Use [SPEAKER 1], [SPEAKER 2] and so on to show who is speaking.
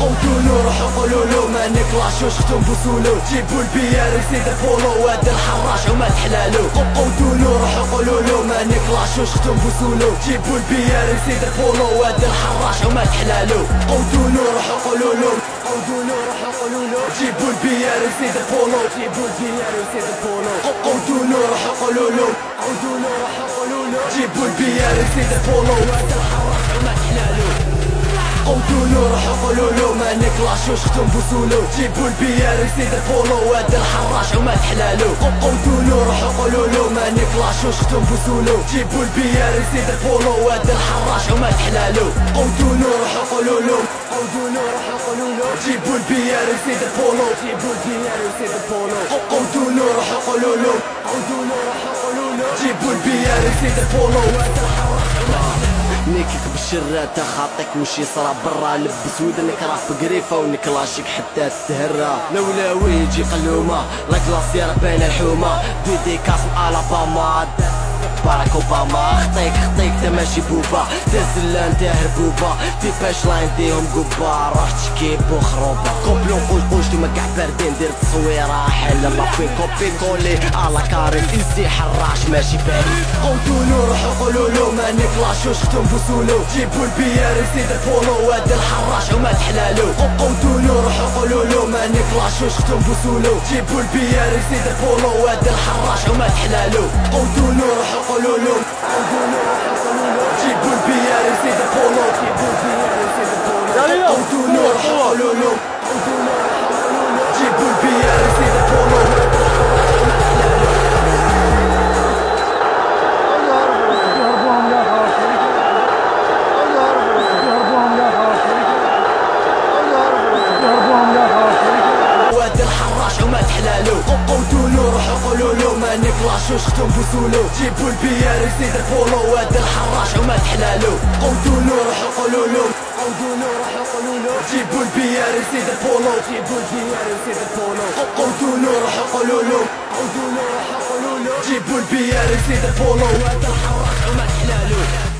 [SPEAKER 1] قولولو روحو قولولو ما نكلاشوش ختم بوصولو جيبو البيار وزيد البولو واد الحراش وما تحلالو قولولو روحو قولولو ما نكلاشوش ختم بوصولو جيبو البيار وزيد البولو واد الحراش وما تحلالو قولولو روحو قولولو قولولو روحو قولولو جيبو البيار وزيد البولو جيبو البيار وزيد البولو قولولو روحو قولولو قولولو روحو قولولو جيبو البيار وزيد البولو واد الحراش وما تحلالو قولولو روحو قولولو ما نكلاشوش ختم بوصولو جيبو البيار وزيد البولو واد الحراش وما تحلالو قولولو روحو قولولو ما نكلاشوش ختم بوصولو جيبو البيار وزيد البولو واد الحراش وما تحلالو قولولو روحو قولولو قولولو روحو قولولو جيبو البيار وزيد البولو جيبو البيار وزيد البولو قولولو روحو قولولو قولولو روحو قولولو جيبو البيار وزيد البولو واد الحراش وما تحلالو نيكك بالشرات خاطيك مش يصرى برا لبس ودنك راه بقريفه ونكلاشيك حتى تهرى لولا ويجي قلومه لا كلاسير بين الحومه بيدي كاس الاباما باراك اوباما خطيك تا ماشي بوبا تزلان تا هربوبه في باش لاين ديهم قبا روح تشكي بوخروبه كوبلو قوش ما كاع باردين دير تصويره حل ما فين كوبي كولي على كاري انسي حراش ماشي باريس قولولو روحو قولولو ما نكلاشوش ختم بوصولو جيبو البيار وزيد البولو واد الحراش وما تحلالو قولولو روحو قولولو ما نكلاشوش ختم بوصولو جيبو البيار وزيد البولو واد الحراش وما تحلالو قولولو روحو قولولو قولولو روحو قولولو جيبو البيار وزيد البولو جيبو البيار وزيد البولو قولولو روحو قولولو قولولو روحو قولولو جيبو البيار وزيد البولو قولولو روحو قولولو ما نكلاشوش ختم بوصولو جيبو البيار وزيد البولو واد الحراش وما تحلالو قولولو روحو قولولو قولولو روحو قولولو جيبو البيار وزيد البولو جيبو البيار وزيد البولو قولولو روحو قولولو قولولو روحو قولولو جيبو البيار وزيد البولو واد الحراش وما تحلالو